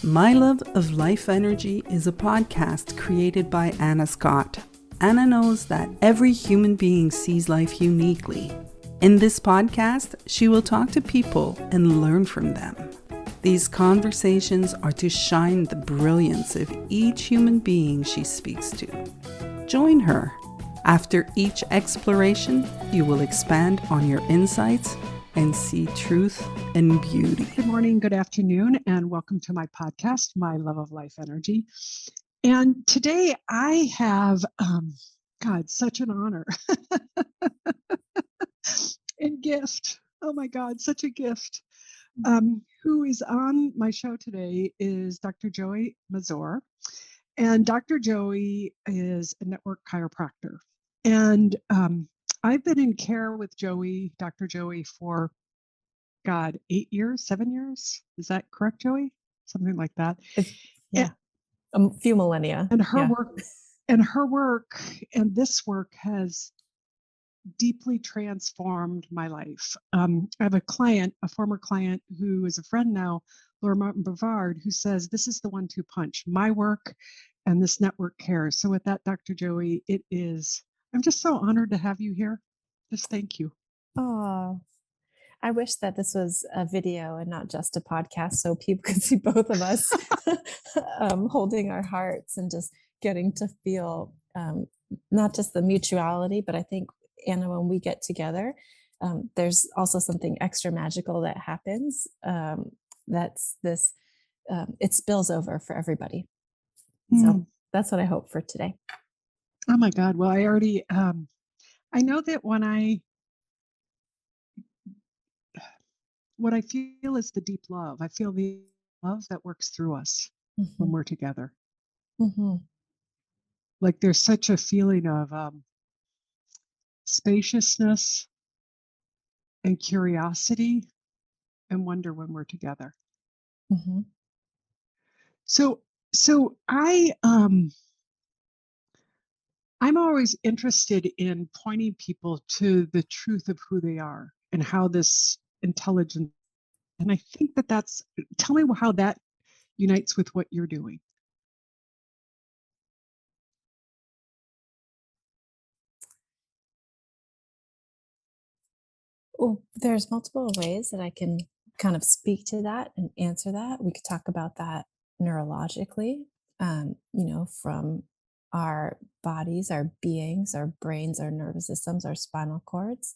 My Love of Life Energy is a podcast created by Anna Scott. Anna knows that every human being sees life uniquely. In this podcast, she will talk to people and learn from them. These conversations are to shine the brilliance of each human being she speaks to. Join her. After each exploration, you will expand on your insights and see truth and beauty. Good morning, good afternoon, and welcome to my podcast, My Love of Life Energy. And today I have, such an honor and gift. Oh my God, such a gift. Who is on my show today is Dr. Joie Mazor. And Dr. Joie is a network chiropractor. And I've been in care with Dr. Joie, for 8 years, 7 years. Is that correct, Joie? Something like that. Yeah, a few millennia. And her work and this work has deeply transformed my life. I have a former client who is a friend now, Laura Martin Bavard, who says this is the 1-2 punch, my work and this network care. So with that, Dr. Joie, I'm just so honored to have you here. Just thank you. Oh, I wish that this was a video and not just a podcast, so people could see both of us holding our hearts and just getting to feel not just the mutuality, but I think, Anna, when we get together, there's also something extra magical that happens. That's this, it spills over for everybody. So that's what I hope for today. Oh my God. Well, I already, I know that what I feel is the deep love. I feel the love that works through us when we're together. Mm-hmm. Like there's such a feeling of spaciousness and curiosity and wonder when we're together. Mm-hmm. So I'm always interested in pointing people to the truth of who they are and how this intelligence, and I think tell me how that unites with what you're doing. Well, there's multiple ways that I can kind of speak to that and answer that. We could talk about that neurologically, from our bodies, our beings, our brains, our nervous systems, our spinal cords.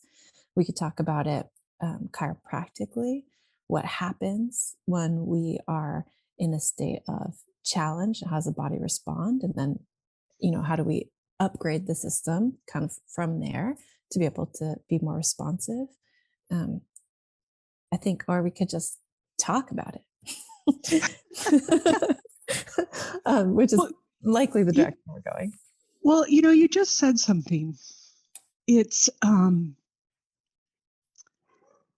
We could talk about it chiropractically, what happens when we are in a state of challenge, how does the body respond? And then, how do we upgrade the system kind of from there to be able to be more responsive? I think, or we could just talk about it, which is likely the direction we're going. Well, you just said something. It's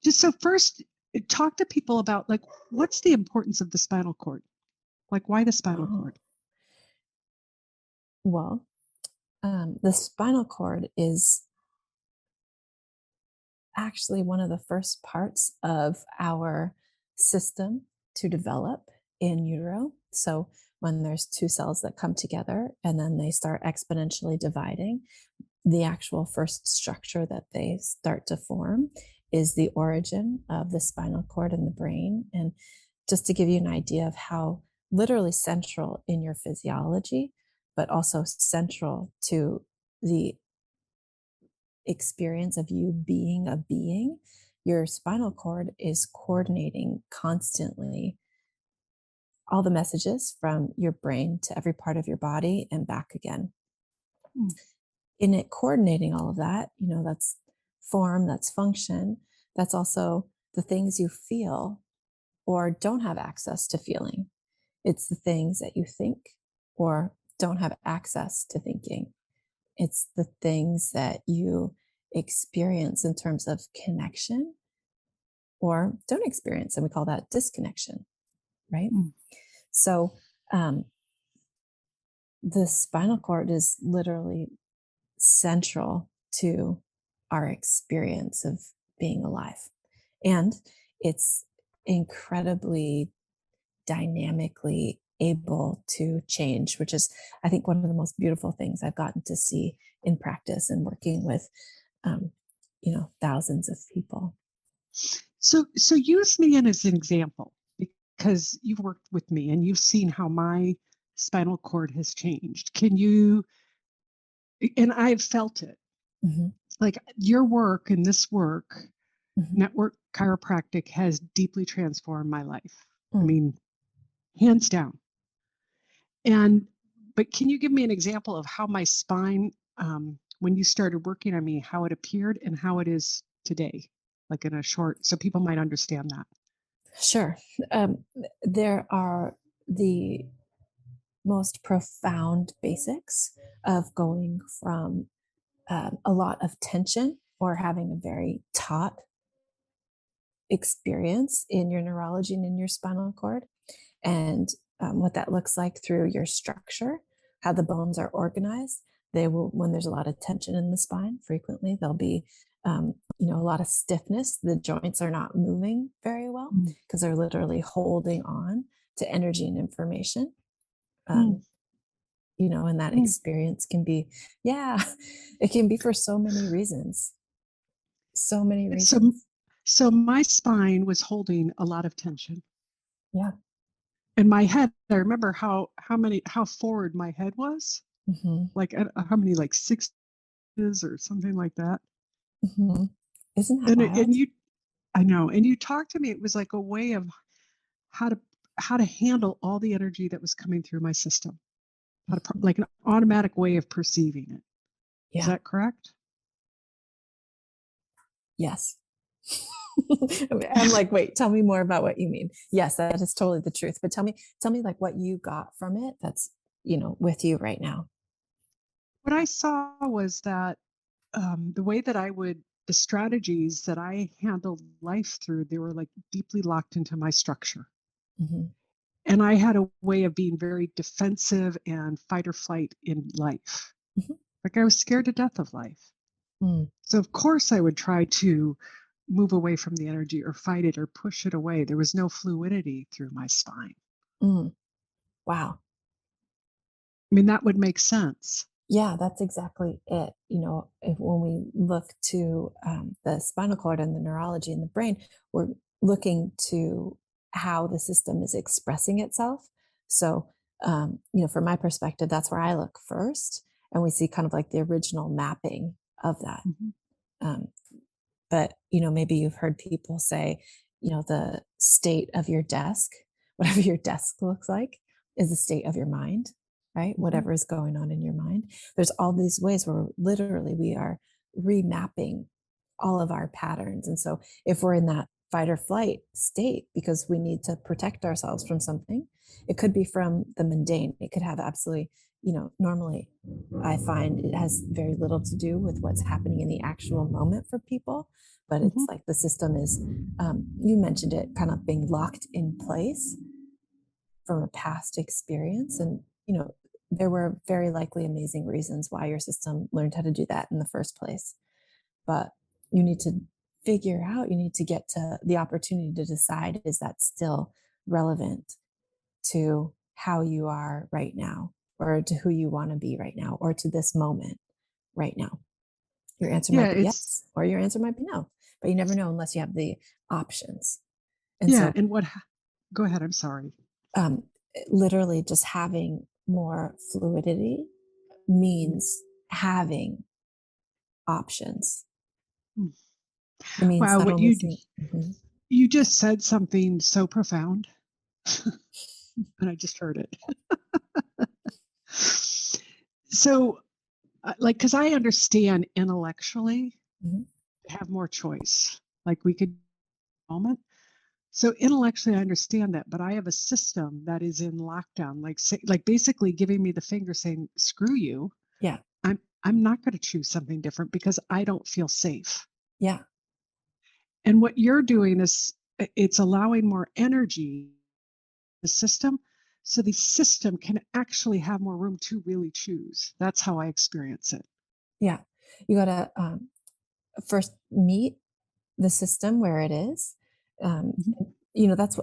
just so first talk to people about what's the importance of the spinal cord? Why the spinal cord? Well, the spinal cord is actually one of the first parts of our system to develop in utero. So when there's two cells that come together and then they start exponentially dividing, the actual first structure that they start to form is the origin of the spinal cord in the brain. And just to give you an idea of how literally central in your physiology, but also central to the experience of you being a being, your spinal cord is coordinating constantly all the messages from your brain to every part of your body and back again. In it coordinating all of that, that's form, that's function, that's also the things you feel or don't have access to feeling. It's the things that you think or don't have access to thinking. It's the things that you experience in terms of connection or don't experience, and we call that disconnection, right? So the spinal cord is literally central to our experience of being alive. And it's incredibly dynamically able to change, which is, I think, one of the most beautiful things I've gotten to see in practice and working with, um, thousands of people. So use me as an example, because you've worked with me and you've seen how my spinal cord has changed. And I've felt it. Mm-hmm. Like your work and this work, Mm-hmm. Network Chiropractic, has deeply transformed my life. I Mm. mean, hands down. But can you give me an example of how my spine, when you started working on me, how it appeared and how it is today, like in a short, so people might understand that. Sure. There are the most profound basics of going from a lot of tension or having a very taut experience in your neurology and in your spinal cord, and what that looks like through your structure, how the bones are organized. They will, when there's a lot of tension in the spine, frequently there'll be, a lot of stiffness. The joints are not moving very well Mm. because they're literally holding on to energy and information. Mm. Um, and that Mm. experience can be, yeah, it can be for so many reasons. So many So, reasons. so my spine was holding a lot of tension. Yeah. And my head, I remember how forward my head was. Mm-hmm. Like how many, like 6 inches or something like that. Mm-hmm. Isn't that And wild? I know, and you talked to me. It was like a way of how to handle all the energy that was coming through my system. Like an automatic way of perceiving it. Is Yeah. that correct? Yes. I'm like, wait, tell me more about what you mean. Yes, that is totally the truth. But tell me like what you got from it that's, with you right now. What I saw was that the way that the strategies that I handled life through, they were like deeply locked into my structure. Mm-hmm. And I had a way of being very defensive and fight or flight in life. Mm-hmm. Like I was scared to death of life. Mm. So of course I would try to move away from the energy or fight it or push it away. There was no fluidity through my spine. Mm. Wow. I mean, that would make sense. Yeah, that's exactly it. When we look to the spinal cord and the neurology in the brain, we're looking to how the system is expressing itself. So, from my perspective, that's where I look first, and we see kind of like the original mapping of that. Mhm. Um, but maybe you've heard people say, the state of your desk, whatever your desk looks like, is the state of your mind, right? Mhm. Whatever is going on in your mind. There's all these ways where literally we are remapping all of our patterns. And so if we're in that fight or flight state because we need to protect ourselves from something, it could be from the mundane. It could have absolutely, normally I find it has very little to do with what's happening in the actual moment for people, but it's Mhm. like the system is, you mentioned it, kind of being locked in place from a past experience. And, there were very likely amazing reasons why your system learned how to do that in the first place. But you need to you need to get to the opportunity to decide, is that still relevant to how you are right now, or to who you want to be right now, or to this moment right now? Your answer Yeah, might be yes, or your answer might be no, but you never know unless you have the options. And yeah. so, And go ahead. I'm sorry. um, literally just having more fluidity Mm. means having options. Mm. It means Wow, not only seeing, mhm. you just said something so profound, and I just heard it. So, like, because I understand intellectually Mhm. to have more choice. Like we could moment. So intellectually, I understand that, but I have a system that is in lockdown, like basically giving me the finger, saying, "Screw you." Yeah. I'm not going to choose something different because I don't feel safe. Yeah. And what you're doing is it's allowing more energy the system, so the system can actually have more room to really choose. That's how I experience it. Yeah. You got to first meet the system where it is. Um, Mhm.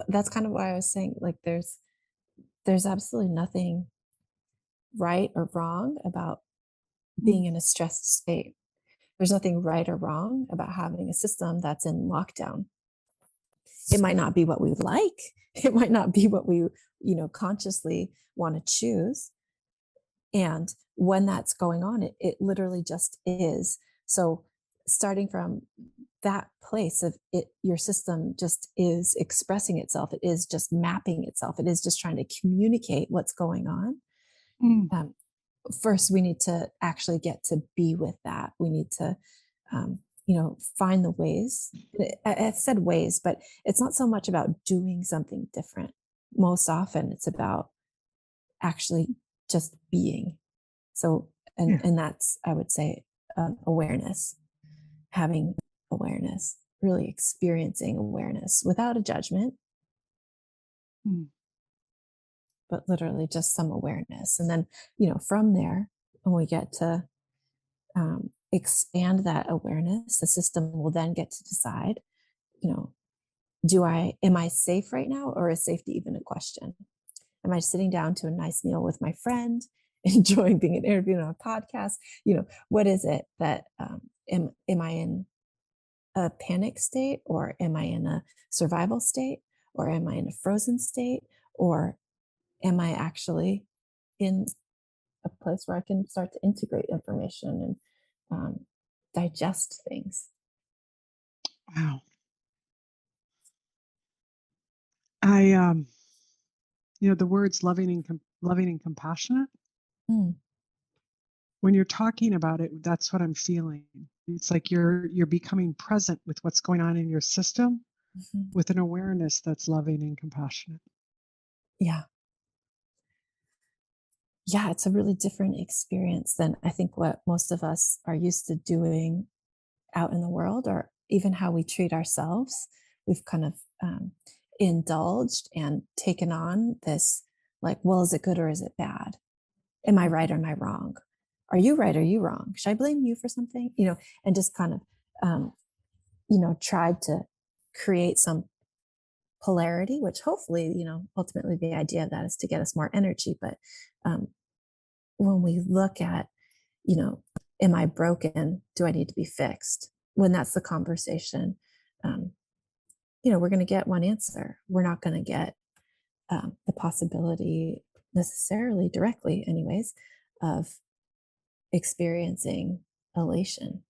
that's kind of why I was saying, like, there's absolutely nothing right or wrong about Mm. being in a stressed state. There's nothing right or wrong about having a system that's in lockdown. It might not be what we like. It might not be what we, consciously want to choose. And when that's going on, it literally just is. So starting from that place of it, your system just is expressing itself. It is just mapping itself. It is just trying to communicate what's going on. Mm. Um, First, we need to actually get to be with that. We need to, find the ways. I said ways, but it's not so much about doing something different. Most often, it's about actually just being. So, and Yeah. and that's, I would say, awareness, having awareness, really experiencing awareness without a judgment, Mm. but literally just some awareness. And then, from there, when we get to expand that awareness, the system will then get to decide, you know, am I safe right now, or is safety even a question? Am I sitting down to a nice meal with my friend, enjoying being interviewed on a podcast? What is it that, am I in a panic state, or am I in a survival state, or am I in a frozen state, or am I actually in a place where I can start to integrate information and digest things? Wow. I the words loving and compassionate. Mm, When you're talking about it, that's what I'm feeling. It's like you're becoming present with what's going on in your system mhm. with an awareness that's loving and compassionate. Yeah. Yeah, it's a really different experience than I think what most of us are used to doing out in the world, or even how we treat ourselves. We've kind of indulged and taken on this, like, well, is it good or is it bad? Am I right or am I wrong? Are you right or are you wrong? Should I blame you for something? And just kind of, um, tried to create some polarity, which hopefully, ultimately the idea of that is to get us more energy. But um, when we look at, you know, am I broken? Do I need to be fixed? When that's the conversation, um, we're going to get one answer. We're not going to get the possibility necessarily directly, anyways, of experiencing elation.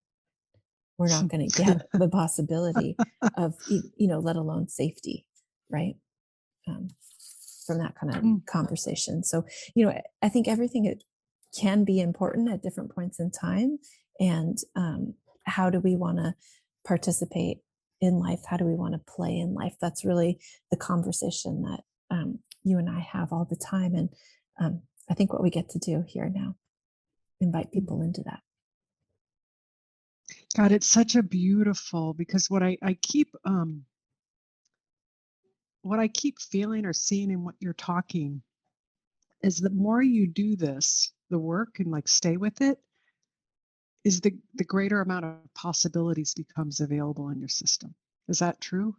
We're not going to get the possibility of, let alone safety, right? Um, from that kind of Mm. conversation. So, I think everything, it can be important at different points in time. And how do we want to participate in life? How do we want to play in life? That's really the conversation that you and I have all the time. And I think what we get to do here now, invite people into that. God, it's such a beautiful, because what I keep feeling or seeing in what you're talking is the more you do this, the work, and like stay with it, is the greater amount of possibilities becomes available in your system. Is that true?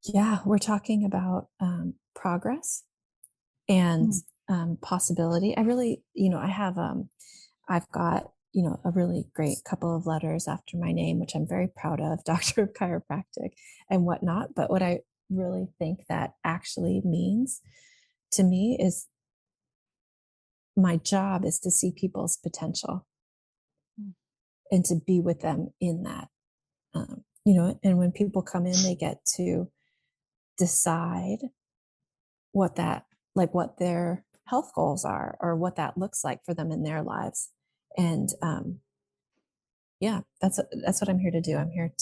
Yeah, we're talking about progress and Mm. possibility. I really, I've got, a really great couple of letters after my name, which I'm very proud of, Doctor of Chiropractic and whatnot. But what I really think that actually means to me is my job is to see people's potential Mm. and to be with them in that. And when people come in, they get to decide what their health goals are, or what that looks like for them in their lives. And yeah, that's what I'm here to do. I'm here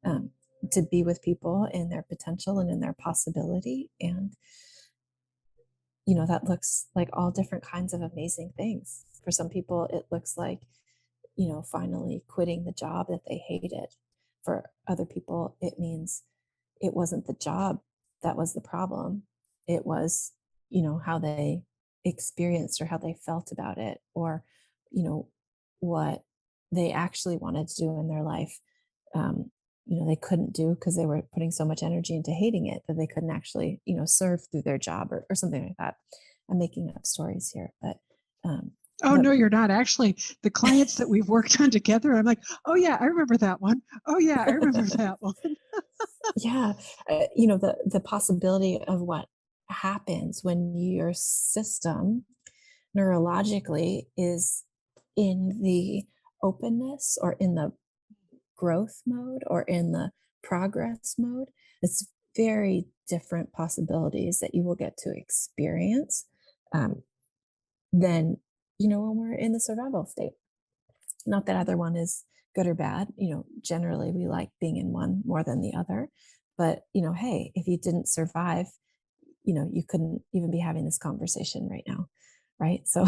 um, to be with people in their potential and in their possibility. And that looks like all different kinds of amazing things. For some people, it looks like, finally quitting the job that they hated. For other people, it means it wasn't the job that was the problem. It was, how they experienced or how they felt about it, or, what they actually wanted to do in their life, they couldn't do because they were putting so much energy into hating it that they couldn't actually, serve through their job or something like that. I'm making up stories here, but Oh, no, you're not. Actually, the clients that we've worked on together, I'm like, oh, yeah, I remember that one. Oh, yeah, I remember that one. yeah, the possibility of what happens when your system neurologically is in the openness or in the growth mode or in the progress mode. It's very different possibilities that you will get to experience um, than, when we're in the survival state. Not that either one is good or bad. Generally we like being in one more than the other. But, hey, if you didn't survive, you couldn't even be having this conversation right now. Right. So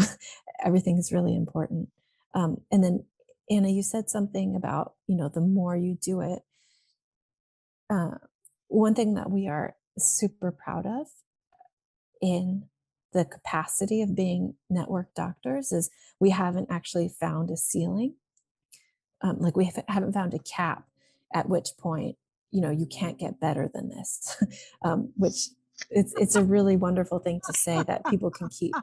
everything is really important. And then, Anna, you said something about, the more you do it. One thing that we are super proud of in the capacity of being network doctors is we haven't actually found a ceiling. Like we haven't found a cap at which point, you can't get better than this, which it's a really wonderful thing to say that people can keep,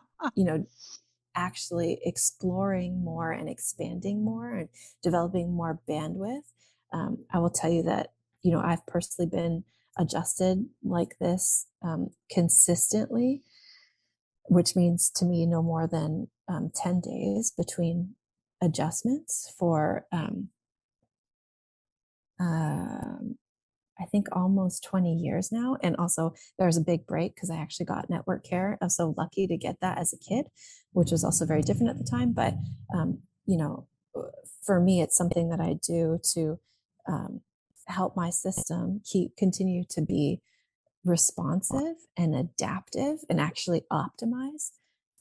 actually exploring more and expanding more and developing more bandwidth. I will tell you that, I've personally been adjusted like this consistently, which means to me no more than 10 days between adjustments for um, I think almost 20 years now. And also there was a big break because I actually got network care. I was so lucky to get that as a kid, which was also very different at the time. But, for me, it's something that I do to help my system continue to be responsive and adaptive and actually optimize,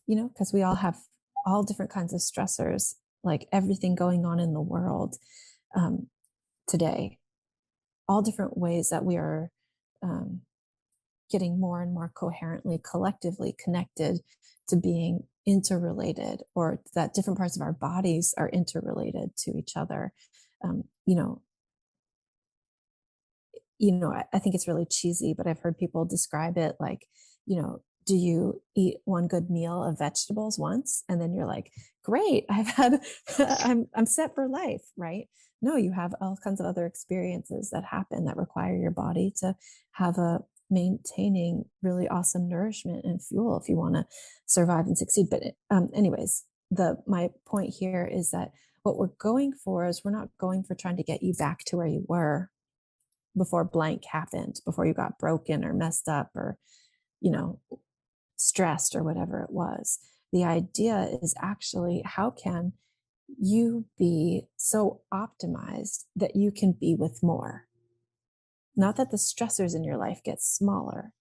because we all have all different kinds of stressors, like everything going on in the world today, all different ways that we are um, getting more and more coherently, collectively connected to being interrelated, or that different parts of our bodies are interrelated to each other. Um, you know, I think it's really cheesy, but I've heard people describe it like, do you eat one good meal of vegetables once and then you're like, great, I've had I'm set for life, right? No, you have all kinds of other experiences that happen that require your body to have a maintaining really awesome nourishment and fuel if you want to survive and succeed. But anyways, my point here is that what we're going for is we're not going for trying to get you back to where you were before blank happened, before you got broken or messed up or, stressed or whatever it was. The idea is actually, how can you be so optimized that you can be with more? Not that the stressors in your life get smaller,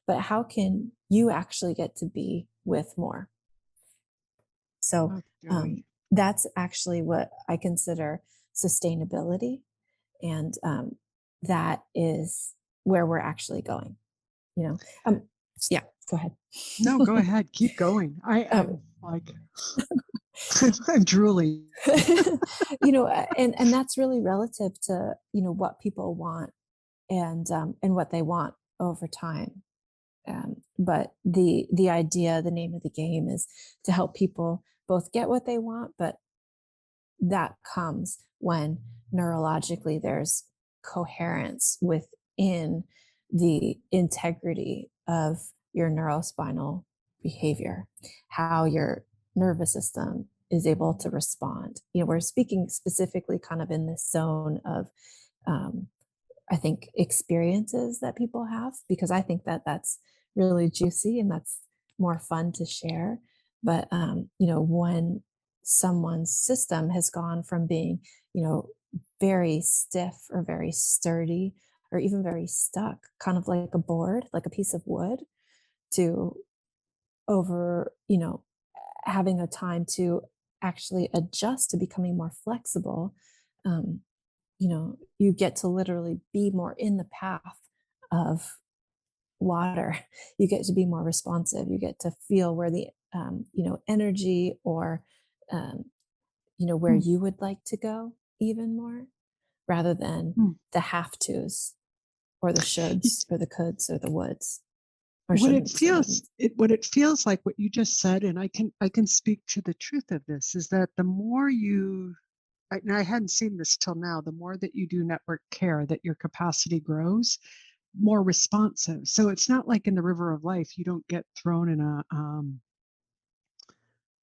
but how can you actually get to be with more? So that's actually what I consider sustainability. And that is where we're actually going, yeah, go ahead. No, go ahead. Keep going. I'm like, I'm drooling. And that's really relative to, what people want and what they want over time. But the idea, the name of the game is to help people both get what they want, but that comes when neurologically there's coherence within the integrity of your neurospinal behavior, how your nervous system is able to respond. We're speaking specifically kind of in this zone of, I think, experiences that people have, because I think that that's really juicy and that's more fun to share. But, when someone's system has gone from being, very stiff or very sturdy or even very stuck, kind of like a board, like a piece of wood, to over, having a time to actually adjust to becoming more flexible, you get to literally be more in the path of water. You get to be more responsive. You get to feel where the, energy or, where you would like to go even more. rather than Mm. the have tos or the shoulds or the coulds or the woulds or What it shouldn'ts or feels wouldn'ts. what it feels like, what you just said, and I can speak to the truth of this, is that the more and I hadn't seen this till now, the more that you do network care, that your capacity grows, more responsive. So it's not like in the river of life, you don't get thrown in a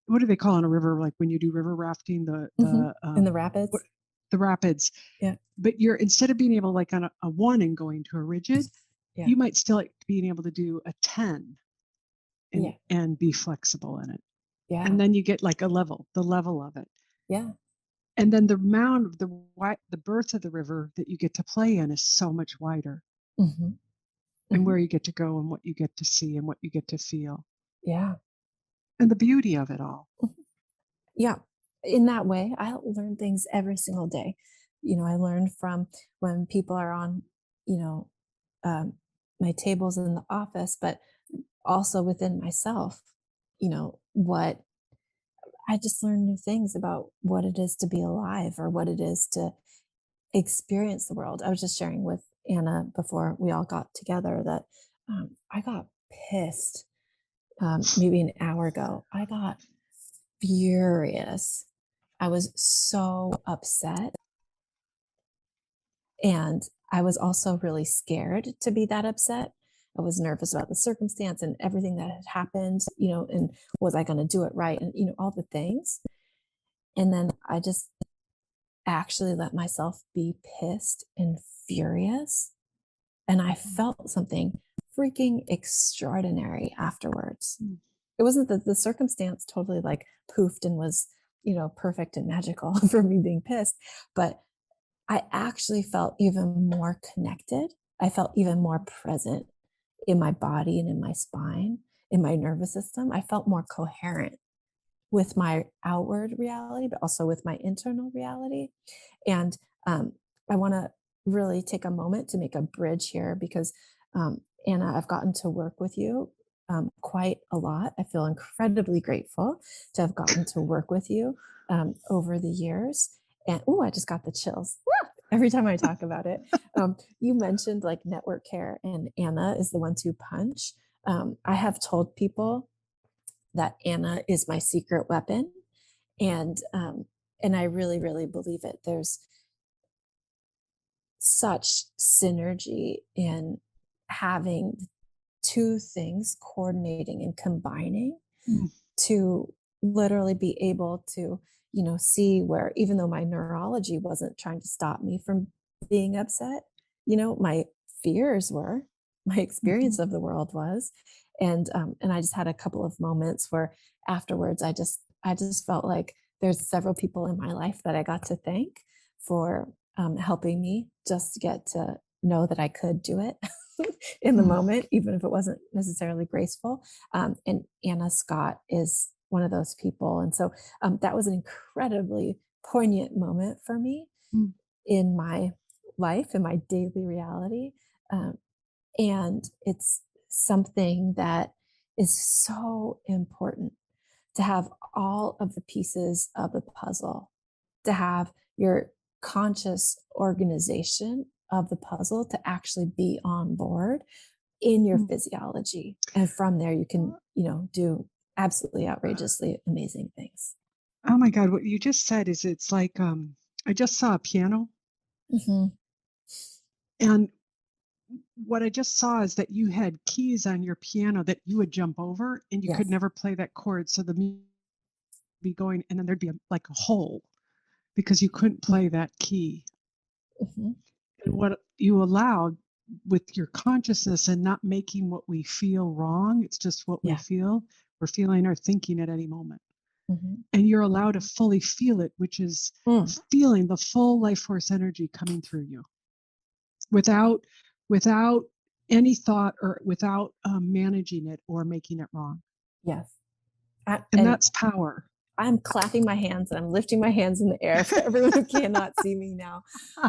what do they call in a river, like when you do river rafting, In the what, rapids. the rapids. Yeah. But you're, instead of being able, like on a one and going to a rigid, Yeah. you might still like being able to do a 10 Yeah. and be flexible in it. Yeah. And then you get like the level of it. Yeah. And then the amount of the birth of the river that you get to play in is so much wider, hmm and hmm where you get to go and what you get to see and what you get to feel Yeah. and the beauty of it all. Yeah. In that way, I learn things every single day. I learned from when people are on, you know, um, my tables in the office, but also within myself, what I just learn new things about what it is to be alive or what it is to experience the world. I was just sharing with Anna before we all got together that I got pissed maybe an hour ago. I got furious. I was so upset. And I was also really scared to be that upset. I was nervous about the circumstance and everything that had happened, and was I going to do it right? And, all the things. And then I just actually let myself be pissed and furious. And I felt something freaking extraordinary afterwards. Mm. It wasn't that the circumstance totally like poofed and was, perfect and magical for me being pissed, but I actually felt even more connected. I felt even more present in my body and in my spine, in my nervous system. I felt more coherent with my outward reality, but also with my internal reality. And I want to really take a moment to make a bridge here because, Anna, I've gotten to work with you quite a lot. I feel incredibly grateful to have gotten to work with you over the years. And I just got the chills every time I talk about it. You mentioned like network care, and Anna is the 1-2 punch. I have told people that Anna is my secret weapon, and I really, really believe it. There's such synergy in having two things coordinating and combining Mm. to literally be able to, see where even though my neurology wasn't trying to stop me from being upset, my fears were, my experience Mhm. of the world was. And I just had a couple of moments where afterwards I just felt like there's several people in my life that I got to thank for helping me just get to know that I could do it in the Mm. moment, even if it wasn't necessarily graceful. And Anna Scott is one of those people. And so that was an incredibly poignant moment for me Mm. in my life, in my daily reality. Um, and it's something that is so important to have all of the pieces of the puzzle, to have your conscious organization of the puzzle to actually be on board in your Mm. physiology. And from there, you can, do absolutely outrageously amazing things. Oh my God, what you just said is, it's like, I just saw a piano, hmm and what I just saw is that you had keys on your piano that you would jump over and you could Yes. never play that chord. So the music would be going, and then there'd be like a hole because you couldn't play that key. hmm And what you allowed with your consciousness and not making what we feel wrong, it's just what we Yeah. feel. We're feeling or thinking at any moment. hmm And you're allowed to fully feel it, which is Mm. feeling the full life force energy coming through you without without any thought, or without managing it or making it wrong. Yes. And And that's power. I'm clapping my hands and I'm lifting my hands in the air for everyone who cannot see me now.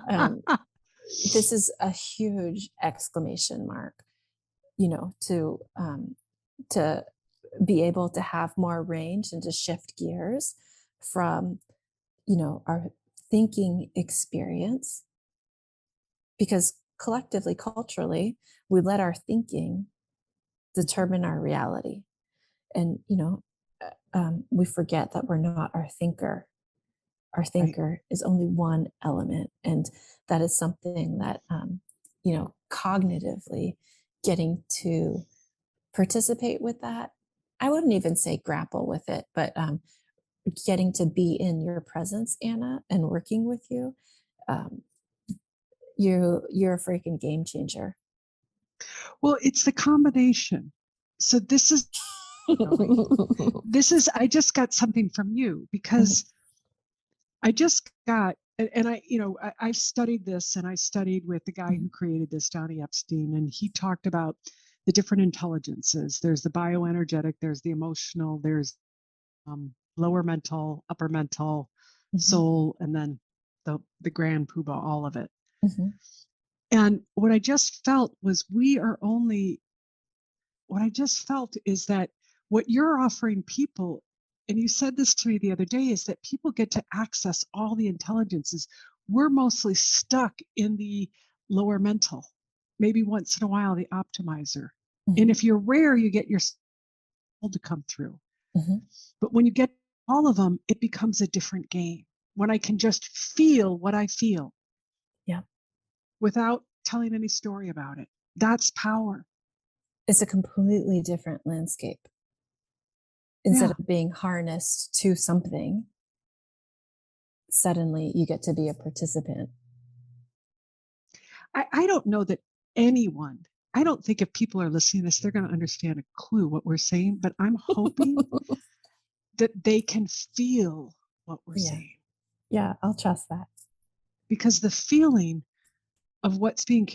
Um, this is a huge exclamation mark, to be able to have more range and to shift gears from, our thinking experience because collectively, culturally, we let our thinking determine our reality. And, we forget that we're not our thinker. Our Right. thinker is only one element. And that is something that, cognitively getting to participate with that. I wouldn't even say grapple with it, but getting to be in your presence, Anna, and working with you, um, you're a freaking game changer. Well, it's the combination. So this is, Joey, I just got something from you because I just got, and I've studied this, and I studied with the guy who created this, Johnny Epstein, and he talked about the different intelligences. There's the bioenergetic, there's the emotional, there's lower mental, upper mental, soul, and then the grand poobah, all of it. And what I just felt was what I just felt is that what you're offering people, and you said this to me the other day, is that people get to access all the intelligences. We're mostly stuck in the lower mental, maybe once in a while, the optimizer. And if you're rare, you get your soul to come through. But when you get all of them, it becomes a different game. When I can just feel what I feel. Yeah. Without telling any story about it. That's power. It's a completely different landscape. Instead of being harnessed to something, suddenly you get to be a participant. I don't know that anyone, I don't think if people are listening to this, they're going to understand a clue what we're saying, but I'm hoping that they can feel what we're saying. Yeah, I'll trust that. Because the feeling of what's being,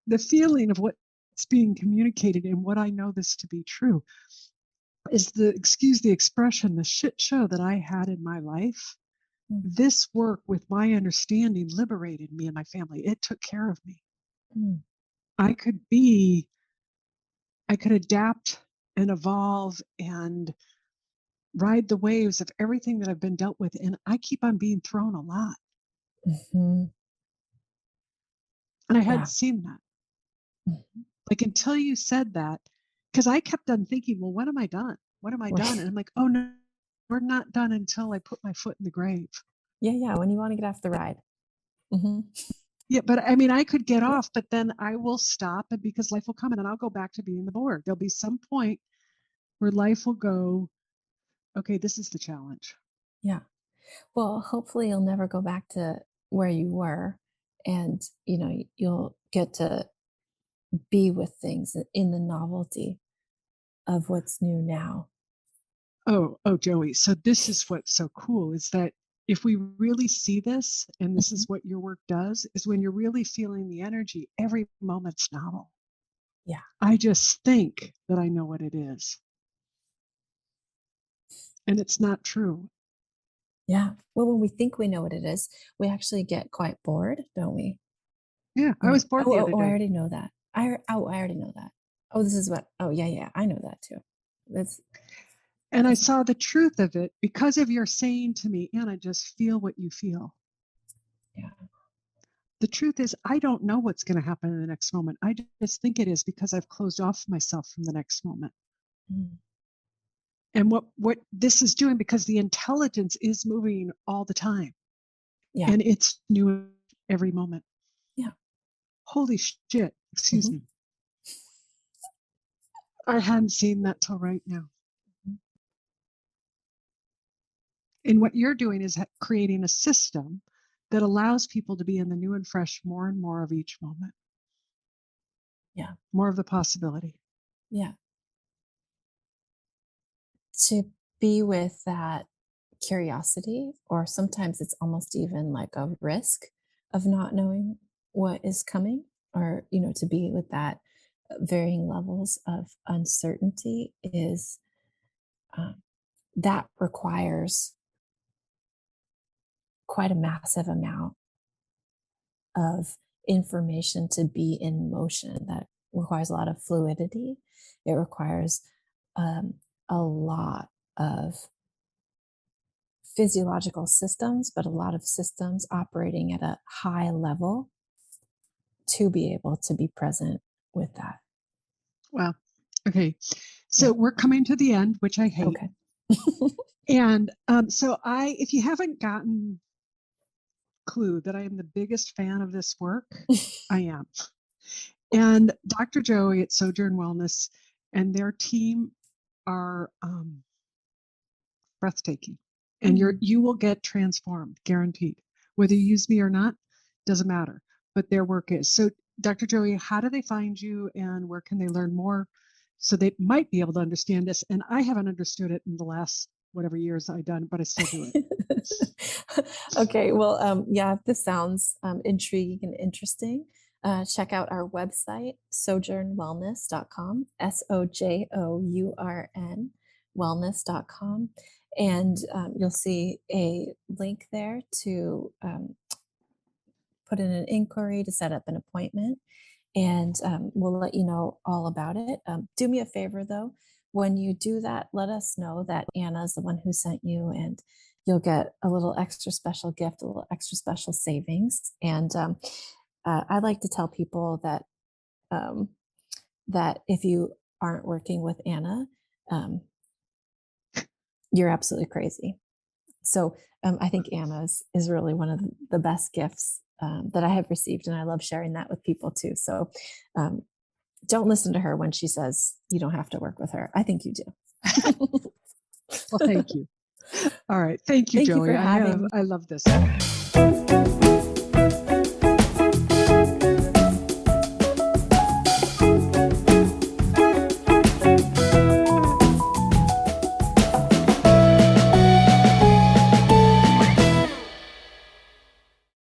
the feeling of what's being communicated and what I know this to be true is excuse the expression, the shit show that I had in my life. This work with my understanding liberated me and my family. It took care of me. I could adapt and evolve and ride the waves of everything that I've been dealt with. And I keep on being thrown a lot. And I hadn't seen that. Like until you said that, because I kept on thinking, well, when am I done? When am I done? And I'm like, oh no, we're not done until I put my foot in the grave. Yeah. When you want to get off the ride. Yeah, but I mean, I could get off, but then I will stop, and because life will come, and then I'll go back to being the board. There'll be some point where life will go, okay, this is the challenge. Yeah. Well, hopefully you'll never go back to where you were, and you'll get to be with things in the novelty of what's new now. Oh, Joey. So this is what's so cool is that if we really see this, and this is what your work does, is when you're really feeling the energy, every moment's novel. Yeah. I just think that I know what it is. And it's not true. Yeah. Well, when we think we know what it is, we actually get quite bored, don't we? Yeah, I was bored the other day. I already know that. I already know that. Oh, this is what. Oh, yeah. I know that too. And I saw the truth of it because of your saying to me, Anna, just feel what you feel. Yeah. The truth is, I don't know what's going to happen in the next moment. I just think it is because I've closed off myself from the next moment. And what this is doing, because the intelligence is moving all the time. Yeah. And it's new every moment. Yeah. Holy shit. Excuse me. I hadn't seen that till right now. And what you're doing is creating a system that allows people to be in the new and fresh more and more of each moment. Yeah. More of the possibility. Yeah. To be with that curiosity, or sometimes it's almost even like a risk of not knowing what is coming, or, to be with that varying levels of uncertainty is that requires quite a massive amount of information to be in motion that requires a lot of fluidity. It requires a lot of physiological systems, but a lot of systems operating at a high level to be able to be present with that. Wow. Okay. So we're coming to the end, which I hate. Okay. And so if you haven't gotten clue that I am the biggest fan of this work, I am. And Dr. Joie at Sojourn Wellness and their team are breathtaking. And you will get transformed, guaranteed. Whether you use me or not, doesn't matter. But their work is. So, Dr. Joie, how do they find you and where can they learn more so they might be able to understand this? And I haven't understood it in the last whatever years I've done, but I still do it. Okay. Well, if this sounds intriguing and interesting, check out our website, sojournwellness.com, SOJOURN wellness.com. And you'll see a link there to put in an inquiry to set up an appointment. And we'll let you know all about it. Do me a favor, though. When you do that, let us know that Anna is the one who sent you, and you'll get a little extra special gift, a little extra special savings. And I like to tell people that that if you aren't working with Anna, you're absolutely crazy. So I think Anna's is really one of the best gifts that I have received, and I love sharing that with people too. So don't listen to her when she says you don't have to work with her. I think you do. Well, thank you. All right. Thank you, Joie. I love this.